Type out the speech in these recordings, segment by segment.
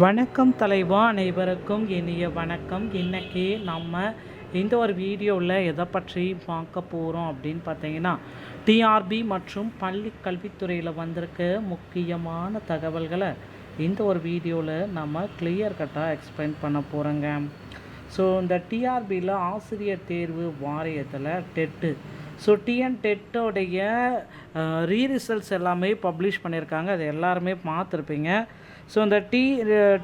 வணக்கம் தலைவா, அனைவருக்கும் இனிய வணக்கம். இன்றைக்கி நம்ம இந்த ஒரு வீடியோவில் எதை பற்றி பார்க்க போகிறோம் அப்படின்னு பார்த்தீங்கன்னா, டிஆர்பி மற்றும் பள்ளி கல்வித்துறையில் வந்திருக்க முக்கியமான தகவல்களை இந்த ஒரு வீடியோவில் நம்ம கிளியர் கட்டாக எக்ஸ்பிளைன் பண்ண போகிறோங்க. ஸோ இந்த டிஆர்பியில் ஆசிரியர் தேர்வு வாரியத்தில் டெட்டு டெட்டோடைய ரீரிசல்ட்ஸ் எல்லாமே பப்ளிஷ் பண்ணியிருக்காங்க. அது எல்லாருமே பார்த்துருப்பீங்க. ஸோ இந்த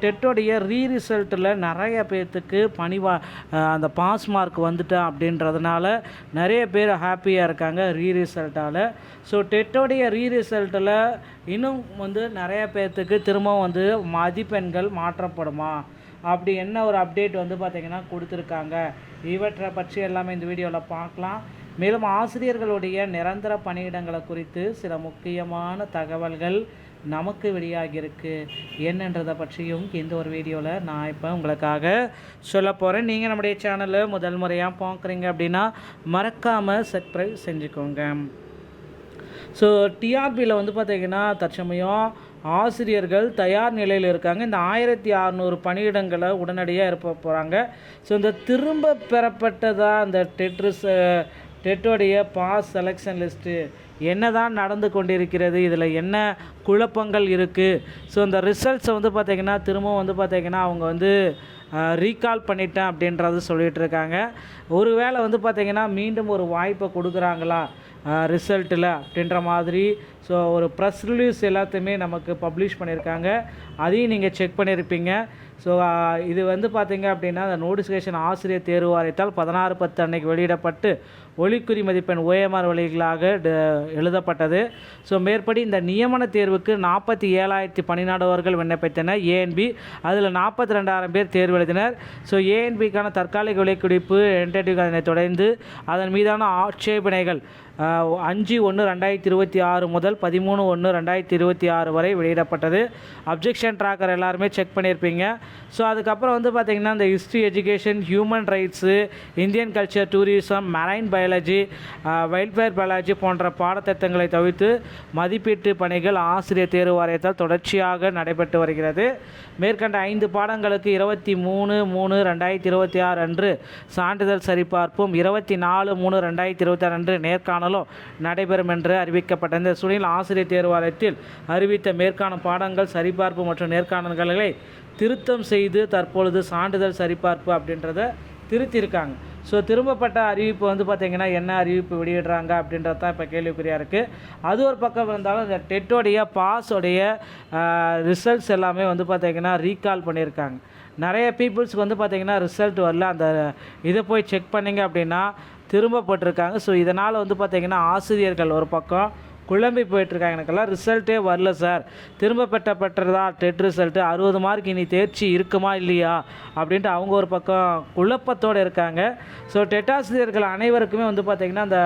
டெட்டோடைய ரீரிசல்ட்டில் நிறைய பேர்த்துக்கு அந்த பாஸ் மார்க் வந்துட்டா அப்படின்றதுனால நிறைய பேர் ஹாப்பியாக இருக்காங்க ரீரிசல்ட்டால். ஸோ டெட்டோடைய ரீரிசல்ட்டில் இன்னும் நிறைய பேர்த்துக்கு திரும்பவும் மதிப்பெண்கள் மாற்றப்படுமா அப்படி என்ன ஒரு அப்டேட் பார்த்திங்கன்னா கொடுத்துருக்காங்க. இவற்றை பற்றி எல்லாமே இந்த வீடியோவில் பார்க்கலாம். மேலும் ஆசிரியர்களுடைய நிரந்தர பணியிடங்களை குறித்து சில முக்கியமான தகவல்கள் நமக்கு வெளியாகியிருக்கு என்னன்றதை பற்றியும் இந்த ஒரு வீடியோவில் நான் இப்போ உங்களுக்காக சொல்ல போகிறேன். நீங்கள் நம்முடைய சேனலில் முதல் முறையாக பார்க்குறீங்க அப்படின்னா மறக்காமல் சப்ஸ்கிரைப் செஞ்சுக்கோங்க. ஸோ டிஆர்பியில் பார்த்திங்கன்னா தற்சமயம் ஆசிரியர்கள் தயார் நிலையில் இருக்காங்க. இந்த 1600 பணியிடங்களை உடனடியாக இருப்ப போகிறாங்க. ஸோ இந்த திரும்ப பெறப்பட்டதாக அந்த டெட்டோடைய பாஸ் செலெக்ஷன் லிஸ்ட்டு என்ன தான் நடந்து கொண்டிருக்கிறது, இதில் என்ன குழப்பங்கள் இருக்குது. ஸோ இந்த ரிசல்ட்ஸை பார்த்திங்கன்னா திரும்பவும் பார்த்திங்கன்னா அவங்க ரீகால் பண்ணிட்டேன் அப்படின்றது சொல்லிகிட்டு இருக்காங்க. ஒருவேளை பார்த்திங்கன்னா மீண்டும் ஒரு வாய்ப்பை கொடுக்குறாங்களா ரிசல்ட்டில் அப்படின்ற மாதிரி. ஸோ ஒரு ப்ரெஸ் ரிலீஸ் எல்லாத்தையுமே நமக்கு பப்ளிஷ் பண்ணியிருக்காங்க. அதையும் நீங்கள் செக் பண்ணியிருப்பீங்க. ஸோ இது பார்த்திங்க அப்படின்னா அந்த நோட்டிஃபிகேஷன் ஆசிரியர் தேர்வு வாரியத்தால் 16/10 அன்னைக்கு வெளியிடப்பட்டு ஒலிக்குறி மதிப்பெண் OMR வழிகளாக எழுதப்பட்டது. ஸோ மேற்படி இந்த நியமன தேர்வுக்கு 47,000 பணியாளர்கள் விண்ணப்பித்தனர் ஏஎன்பி. அதில் 42,000 பேர் தேர்வு எழுதினர். ஸோ ஏஎன்பிக்கான தற்காலிக விலைக்குடிப்பு என்டேட்டிவ் அதனை தொடர்ந்து அதன் மீதான ஆட்சேபனைகள் 5/1/2026 முதல் 13/1/2026 வரை வெளியிடப்பட்டது. அப்ஜெக்ஷன் ட்ராக்கர் எல்லாருமே செக் பண்ணியிருப்பீங்க. ஸோ அதுக்கப்புறம் பார்த்திங்கன்னா இந்த history, education, human rights, Indian culture, tourism, marine biology, wildlife biology போன்ற பாடத்திட்டங்களை தவிர்த்து மதிப்பீட்டு பணிகள் ஆசிரியர் தேர்வு வாரியத்தால் தொடர்ச்சியாக நடைபெற்று வருகிறது. மேற்கண்ட 5 பாடங்களுக்கு 23/3/2026 அன்று சான்றிதழ் சரிபார்ப்பும் 24/3/2026 அன்று நேர்காணலும் நடைபெறும் என்று அறிவிக்கப்பட்ட இந்த சூழலில் ஆசிரியர் தேர்வு வாரியத்தில் அறிவித்த மேற்காணும் பாடங்கள் சரிபார்ப்பு மற்றும் நேர்காணல்களை திருத்தம் செய்து தற்பொழுது சான்றிதழ் சரிபார்ப்பு அப்படின்றத திருத்தியிருக்காங்க. ஸோ திரும்பப்பட்ட அறிவிப்பு பார்த்திங்கன்னா என்ன அறிவிப்பு வெளியிடுறாங்க அப்படின்றது தான் இப்போ கேள்விக்குறியாக இருக்குது. அது ஒரு பக்கம் இருந்தாலும் இந்த டெட்டோடைய பாஸோடைய ரிசல்ட்ஸ் எல்லாமே பார்த்திங்கன்னா ரீகால் பண்ணியிருக்காங்க. நிறைய பீப்புள்ஸுக்கு பார்த்திங்கன்னா ரிசல்ட் வரல. அந்த இதை போய் செக் பண்ணிங்க அப்படின்னா திரும்பப்பட்டிருக்காங்க. ஸோ இதனால் பார்த்திங்கன்னா ஆசிரியர்கள் ஒரு பக்கம் குழம்பி போயிட்டுருக்காங்க. எனக்கெல்லாம் ரிசல்ட்டே வரல சார், திரும்ப பெற்றதா டெட் ரிசல்ட்டு 60 மார்க் இனி தேர்ச்சி இருக்குமா இல்லையா அப்படின்ட்டு அவங்க ஒரு பக்கம் குழப்பத்தோடு இருக்காங்க. ஸோ டெட் ஆசிரியர்கள் அனைவருக்குமே பார்த்திங்கன்னா அந்த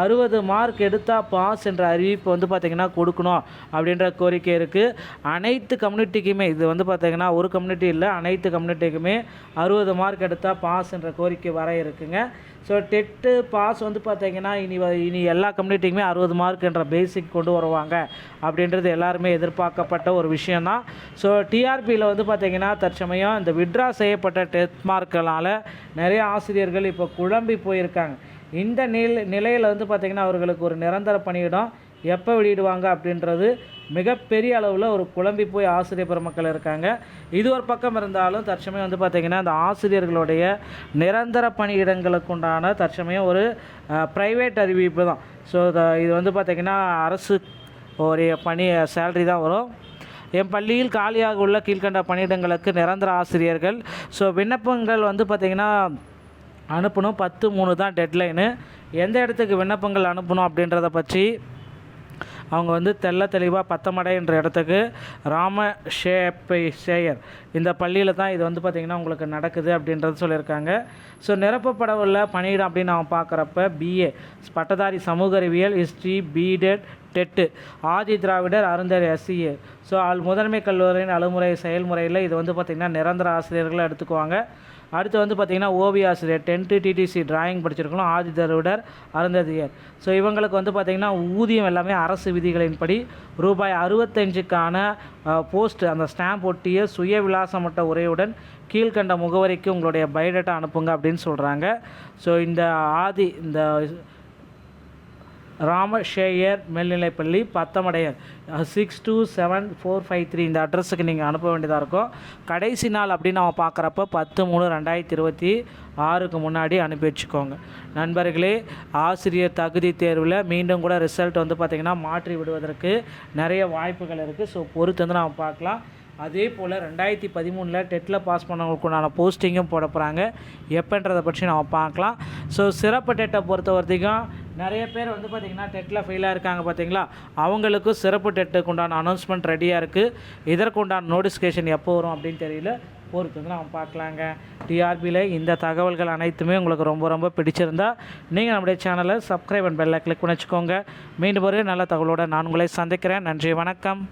60 மார்க் எடுத்தால் பாஸ் என்ற அறிவிப்பு பார்த்திங்கன்னா கொடுக்கணும் அப்படின்ற கோரிக்கை இருக்குது. அனைத்து கம்யூனிட்டிக்குமே இது பார்த்திங்கன்னா ஒரு கம்யூனிட்டி இல்லை, அனைத்து கம்யூனிட்டிக்குமே 60 மார்க் எடுத்தால் பாஸ் என்ற கோரிக்கை வர இருக்குங்க. ஸோ டெட்டு பாஸ் பார்த்திங்கன்னா இனி எல்லா கம்யூனிட்டிக்குமே 60 மார்க் என்ற பேசிக் கொண்டு வருவாங்க அப்படின்றது எல்லாருமே எதிர்பார்க்கப்பட்ட ஒரு விஷயந்தான். ஸோ டிஆர்பியில் பார்த்திங்கன்னா தற்சமயம் இந்த விட்ரா செய்யப்பட்ட டெட் மார்க்களால் நிறைய ஆசிரியர்கள் இப்போ குழம்பி போயிருக்காங்க. இந்த நிலையில் பார்த்திங்கன்னா அவர்களுக்கு ஒரு நிரந்தர பணியிடம் எப்போ வெளியிடுவாங்க அப்படின்றது மிகப்பெரிய அளவில் ஒரு குழம்பி போய் ஆசிரியர் பெருமக்கள் இருக்காங்க. இது ஒரு பக்கம் இருந்தாலும் தற்சமயம் பார்த்திங்கன்னா இந்த ஆசிரியர்களுடைய நிரந்தர பணியிடங்களுக்கு உண்டான தற்சமயம் ஒரு ப்ரைவேட் அறிவிப்பு தான். ஸோ இது பார்த்திங்கன்னா அரசு ஒரு பணி சேலரி தான் வரும். என் பள்ளியில் காலியாக உள்ள கீழ்கண்ட பணியிடங்களுக்கு நிரந்தர ஆசிரியர்கள். ஸோ விண்ணப்பங்கள் பார்த்திங்கன்னா அனுப்பணும். 10/3 தான் டெட்லைனு. எந்த இடத்துக்கு விண்ணப்பங்கள் அனுப்பணும் அப்படின்றத பற்றி அவங்க தெளிவாக பத்தமடை என்ற இடத்துக்கு ராமஷேயர் இந்த பள்ளியில் தான் இது பார்த்திங்கன்னா உங்களுக்கு நடக்குது அப்படின்றது சொல்லியிருக்காங்க. ஸோ நிரப்பப்பட உள்ள பணியிடம் அப்படின்னு அவங்க பார்க்குறப்ப BA பட்டதாரி சமூக அறிவியல், history, பிடெட், TET, Adi Dravidar, அருந்தர், SCA. So முதன்மை கல்லூரியின் அலுவலக செயல்முறையில் இது பார்த்திங்கன்னா நிரந்தர ஆசிரியர்களை எடுத்துக்குவாங்க. அடுத்து வந்து பார்த்திங்கன்னா ஓவிய ஆசிரியர் 10th டிடிசி டிராயிங் படிச்சிருக்கணும் ஆதிதருடர் அருந்ததியர். ஸோ இவங்களுக்கு வந்து பார்த்திங்கன்னா ஊதியம் எல்லாமே அரசு விதிகளின்படி ரூபாய் 65க்கான போஸ்ட் அந்த ஸ்டாம்ப் ஒட்டிய சுய விலாசமட்ட உரையுடன் கீழ்கண்ட முகவரிக்கு உங்களுடைய பயோடேட்டா அனுப்புங்க அப்படின்னு சொல்கிறாங்க. ஸோ இந்த ராமஷேயர் மேல்நிலைப்பள்ளி பத்தமடையர் 627453 இந்த அட்ரஸுக்கு நீங்கள் அனுப்ப வேண்டியதாக இருக்கும். கடைசி நாள் அப்படின்னு நம்ம பார்க்குறப்ப 10/3/2026க்கு முன்னாடி அனுப்பி வச்சுக்கோங்க. நண்பர்களே, ஆசிரியர் தகுதி தேர்வில் மீண்டும் கூட ரிசல்ட் வந்து பார்த்திங்கன்னா மாற்றி விடுவதற்கு நிறைய வாய்ப்புகள் இருக்குது. ஸோ பொறுத்து வந்து நம்ம பார்க்கலாம். அதே போல் 2013 டெட்டில் பாஸ் பண்ணவங்களுக்குண்டான போஸ்டிங்கும் போட போகிறாங்க. எப்போன்றதை பற்றி நம்ம பார்க்கலாம். ஸோ சிறப்பு டெட்டை பொறுத்த வரைக்கும் நிறைய பேர் வந்து பார்த்திங்கன்னா டெட்டில் ஃபெயிலாக இருக்காங்க பார்த்திங்களா, அவங்களுக்கு சிறப்பு டெட்டுக்கு உண்டான அனௌன்ஸ்மெண்ட் ரெடியாக இருக்குது. இதற்கு உண்டான நோட்டிஃபிகேஷன் எப்போ வரும் அப்படின்னு தெரியல, பொறுத்து வந்து நம்ம பார்க்கலாங்க. டிஆர்பியில் இந்த தகவல்கள் அனைத்துமே உங்களுக்கு ரொம்ப ரொம்ப பிடிச்சிருந்தா நீங்கள் நம்முடைய சேனலை சப்ஸ்கிரைப் அண்ட் பெல்லை கிளிக் பண்ணி வச்சுக்கோங்க. மீண்டும் ஒரு நல்ல தகவலோடு நான் உங்களை சந்திக்கிறேன். நன்றி, வணக்கம்.